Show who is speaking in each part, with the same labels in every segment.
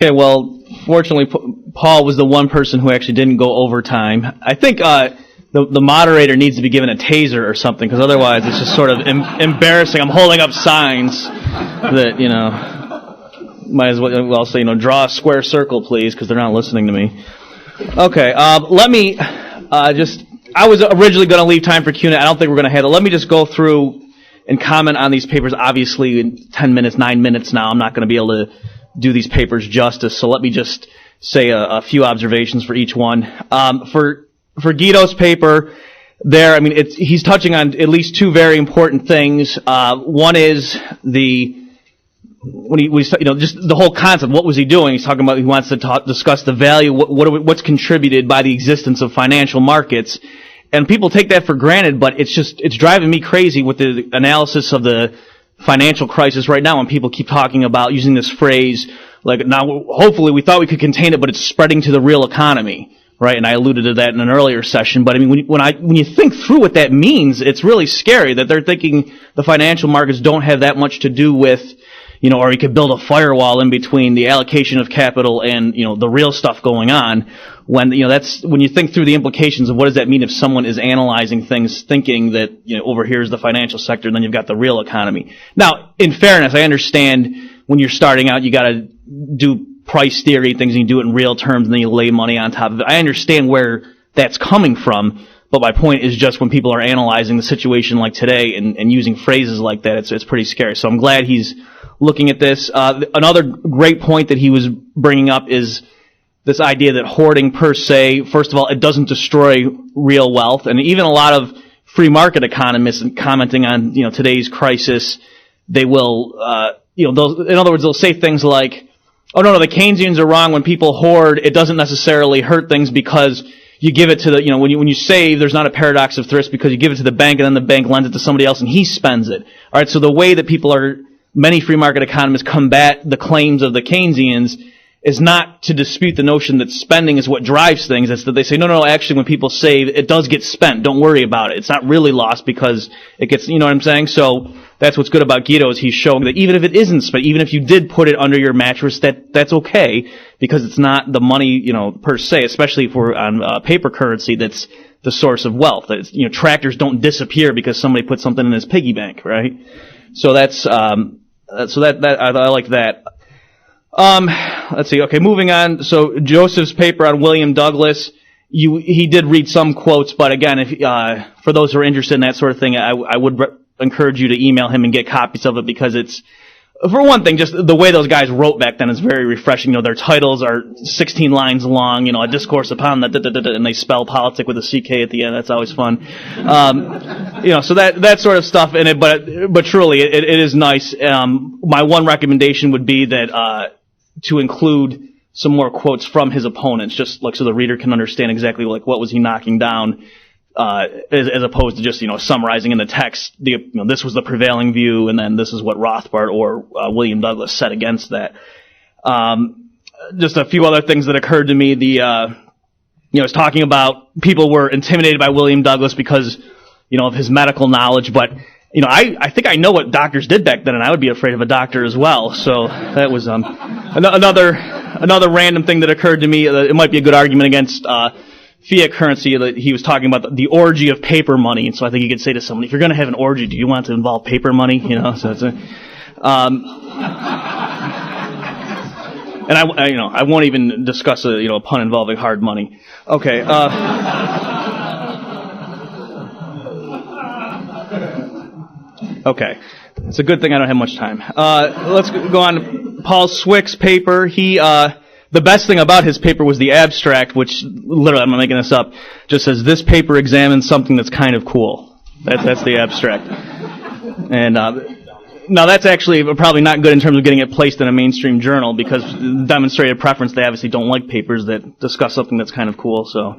Speaker 1: Okay, well, fortunately, Paul was the one person who actually didn't go over time. I think the moderator needs to be given a taser or something, because otherwise it's just sort of embarrassing. I'm holding up signs that, might as well say, draw a square circle, please, because they're not listening to me. Okay, let me I was originally going to leave time for Q&A. I don't think we're going to handle it. Let me just go through and comment on these papers. Obviously, in 10 minutes, 9 minutes now, I'm not going to be able to do these papers justice, so let me just say a few observations for each one. For Guido's paper, there, he's touching on at least two very important things. One is just the whole concept. What was he doing? He's talking about he wants to discuss the value, what's contributed by the existence of financial markets. And people take that for granted, but it's driving me crazy with the analysis of the financial crisis right now when people keep talking about using this phrase, like, now, hopefully we thought we could contain it, but it's spreading to the real economy, right? And I alluded to that in an earlier session, but when you think through what that means, it's really scary that they're thinking the financial markets don't have that much to do with, or you could build a firewall in between the allocation of capital and, the real stuff going on. When, that's, when you think through the implications of what does that mean if someone is analyzing things thinking that, over here is the financial sector and then you've got the real economy. Now, in fairness, I understand when you're starting out, you gotta do price theory things and you do it in real terms and then you lay money on top of it. I understand where that's coming from, but my point is just when people are analyzing the situation like today and using phrases like that, it's pretty scary. So I'm glad he's looking at this. Another great point that he was bringing up is this idea that hoarding per se, first of all, it doesn't destroy real wealth. And even a lot of free market economists commenting on, today's crisis, they will, in other words, they'll say things like, oh, no, the Keynesians are wrong. When people hoard, it doesn't necessarily hurt things because you give it to the, when you save, there's not a paradox of thrift because you give it to the bank and then the bank lends it to somebody else and he spends it. All right, so the way that many free market economists combat the claims of the Keynesians is not to dispute the notion that spending is what drives things. It's that they say, no, actually when people save, it does get spent. Don't worry about it. It's not really lost because it gets, you know what I'm saying? So that's what's good about Guido is he's showing that even if it isn't spent, even if you did put it under your mattress, that's okay because it's not the money, per se, especially if we're on paper currency that's the source of wealth. It's, tractors don't disappear because somebody put something in his piggy bank, right? So that's, so that I like that. Let's see. Okay, moving on. So Joseph's paper on William Douglas, he did read some quotes, but again, if for those who are interested in that sort of thing, I would encourage you to email him and get copies of it because it's, for one thing, just the way those guys wrote back then is very refreshing. Their titles are 16 lines long, a discourse upon that, and they spell politic with a CK at the end. That's always fun. So that sort of stuff in it, but truly, it is nice. My one recommendation would be that, to include some more quotes from his opponents, just like so the reader can understand exactly like what was he knocking down, as opposed to just, summarizing in the text, this was the prevailing view, and then this is what Rothbard or William Douglas said against that. Just a few other things that occurred to me. It's talking about people were intimidated by William Douglas because, of his medical knowledge, but, I think I know what doctors did back then, and I would be afraid of a doctor as well. So that was another random thing that occurred to me. It might be a good argument against fiat currency. That he was talking about the orgy of paper money, and so I think you could say to someone, if you're going to have an orgy, do you want to involve paper money? So it's and I won't even discuss a pun involving hard money. Okay. Okay. It's a good thing I don't have much time. Let's go on to Paul Swick's paper. The best thing about his paper was the abstract, which, literally, I'm not making this up, just says, this paper examines something that's kind of cool. That's the abstract. And, now that's actually probably not good in terms of getting it placed in a mainstream journal, because demonstrated preference, they obviously don't like papers that discuss something that's kind of cool, so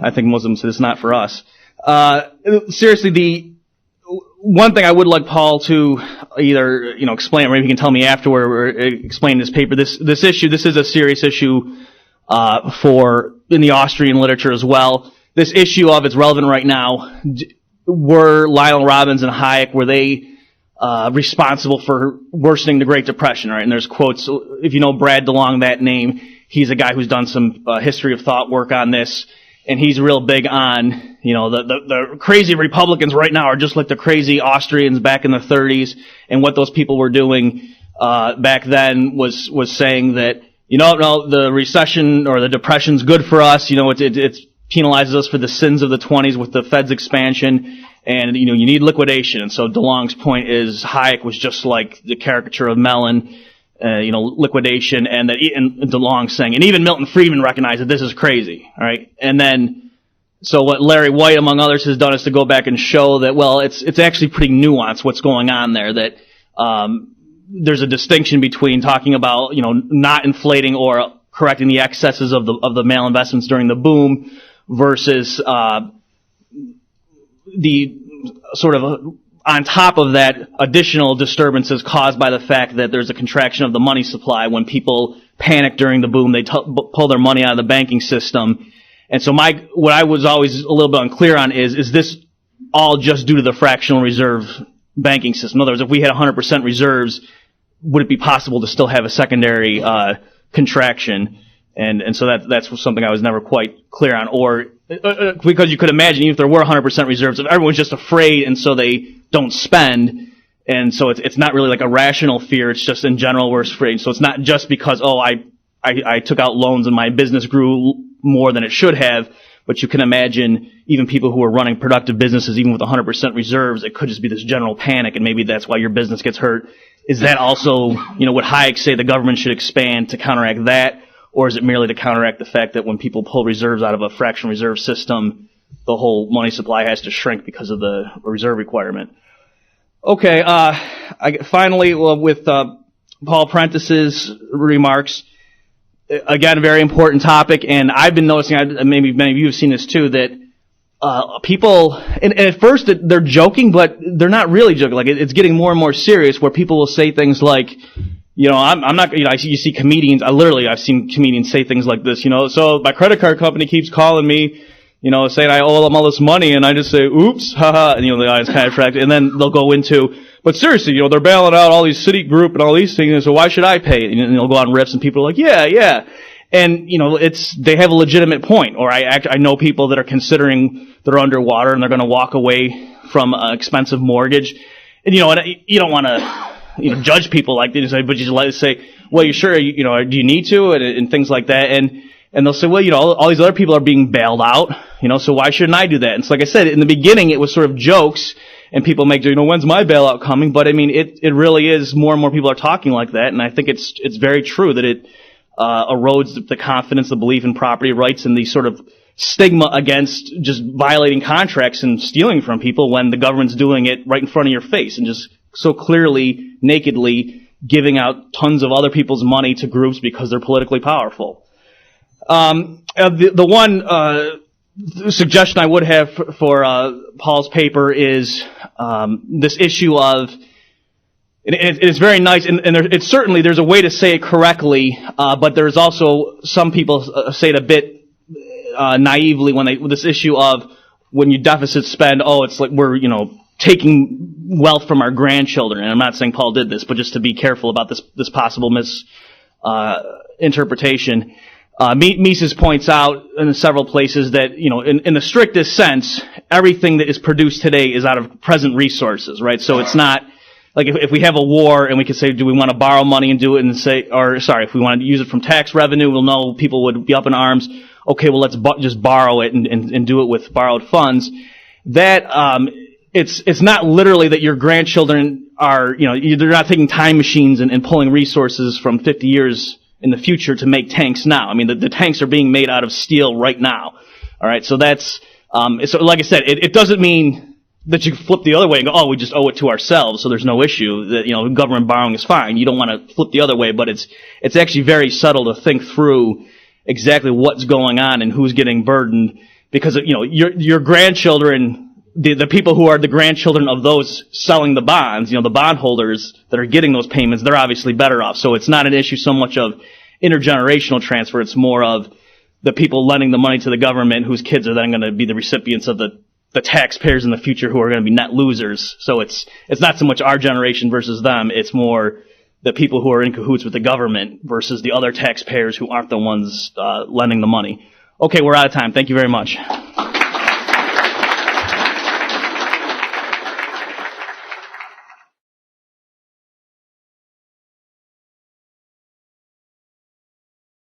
Speaker 1: I think Muslims say it's not for us. Seriously, one thing I would like Paul to either, explain, or maybe he can tell me afterward, or explain this paper. This issue, this is a serious issue, in the Austrian literature as well. This issue of it's relevant right now, were Lionel Robbins and Hayek, were they, responsible for worsening the Great Depression, right? And there's quotes, if you know Brad DeLong, that name, he's a guy who's done some history of thought work on this, and he's real big on, you know, the crazy Republicans right now are just like the crazy Austrians back in the 30s, and what those people were doing back then was saying that, you know, no, the recession or the depression's good for us, you know, it penalizes us for the sins of the 20s with the Fed's expansion, and, you know, you need liquidation. And so DeLong's point is Hayek was just like the caricature of Mellon, you know, liquidation, and DeLong's saying, and even Milton Friedman recognized that this is crazy, all right? And then, so what Larry White, among others, has done is to go back and show that, well, it's actually pretty nuanced what's going on there, that there's a distinction between talking about, you know, not inflating or correcting the excesses of the male investments during the boom versus the sort of on top of that additional disturbances caused by the fact that there's a contraction of the money supply. When people panic during the boom, they pull their money out of the banking system. And so what I was always a little bit unclear on is this all just due to the fractional reserve banking system? In other words, if we had 100% reserves, would it be possible to still have a secondary contraction? And so that's something I was never quite clear on. Or because you could imagine, even if there were 100% reserves, if everyone's just afraid and so they don't spend, and so it's not really like a rational fear, it's just in general we're afraid. So it's not just because, I took out loans and my business grew more than it should have, but you can imagine even people who are running productive businesses, even with 100% reserves, it could just be this general panic, and maybe that's why your business gets hurt. Is that also, you know, would Hayek say the government should expand to counteract that? Or is it merely to counteract the fact that when people pull reserves out of a fractional reserve system, the whole money supply has to shrink because of the reserve requirement? Okay, finally, with Paul Prentice's remarks, again, a very important topic, and I've been noticing, maybe many of you have seen this too, that people, and at first they're joking, but they're not really joking. Like, it's getting more and more serious, where people will say things like, you know, I'm not, you know, you see comedians, I've seen comedians say things like this, you know, so my credit card company keeps calling me, you know, saying I owe them all this money, and I just say, oops, haha, and, you know, the eyes kind of track, and then they'll go into, but seriously, you know, they're bailing out all these Citigroup and all these things, and so why should I pay it? And they'll go on riffs, and people are like, yeah. And, you know, they have a legitimate point. Or I know people that are considering they're underwater and they're going to walk away from an expensive mortgage. And, you know, and you don't want to, you know, judge people like this, but you just let it say, well, you sure, you know, do you need to? And things like that. And they'll say, well, you know, all these other people are being bailed out, you know, so why shouldn't I do that? And so, like I said, in the beginning, it was sort of jokes, and people make, you know, when's my bailout coming? But I mean, it really is, more and more people are talking like that. And I think it's very true that it erodes the confidence, the belief in property rights, and the sort of stigma against just violating contracts and stealing from people when the government's doing it right in front of your face and just so clearly, nakedly giving out tons of other people's money to groups because they're politically powerful. The one suggestion I would have for Paul's paper is this issue of, it's very nice, and it's certainly, there's a way to say it correctly, but there's also, some people say it a bit naively with this issue of when you deficit spend, it's like we're, you know, taking wealth from our grandchildren. And I'm not saying Paul did this, but just to be careful about this possible misinterpretation. Mises points out in several places that, you know, in the strictest sense, everything that is produced today is out of present resources, right? So it's not, like if we have a war and we could say, do we want to borrow money and do it and say, if we want to use it from tax revenue, we'll know people would be up in arms. Okay, well, let's just borrow it and do it with borrowed funds. That, it's not literally that your grandchildren are, you know, they're not taking time machines and pulling resources from 50 years in the future to make tanks now. I mean, the tanks are being made out of steel right now. All right, so that's, so like I said, it doesn't mean that you flip the other way and go, we just owe it to ourselves, so there's no issue. That, you know, government borrowing is fine. You don't want to flip the other way, but it's actually very subtle to think through exactly what's going on and who's getting burdened, because, you know, your grandchildren, the people who are the grandchildren of those selling the bonds, you know, the bondholders that are getting those payments, they're obviously better off. So it's not an issue so much of intergenerational transfer. It's more of the people lending the money to the government whose kids are then going to be the recipients of the the taxpayers in the future who are going to be net losers. So it's not so much our generation versus them. It's more the people who are in cahoots with the government versus the other taxpayers who aren't the ones lending the money. Okay, we're out of time. Thank you very much.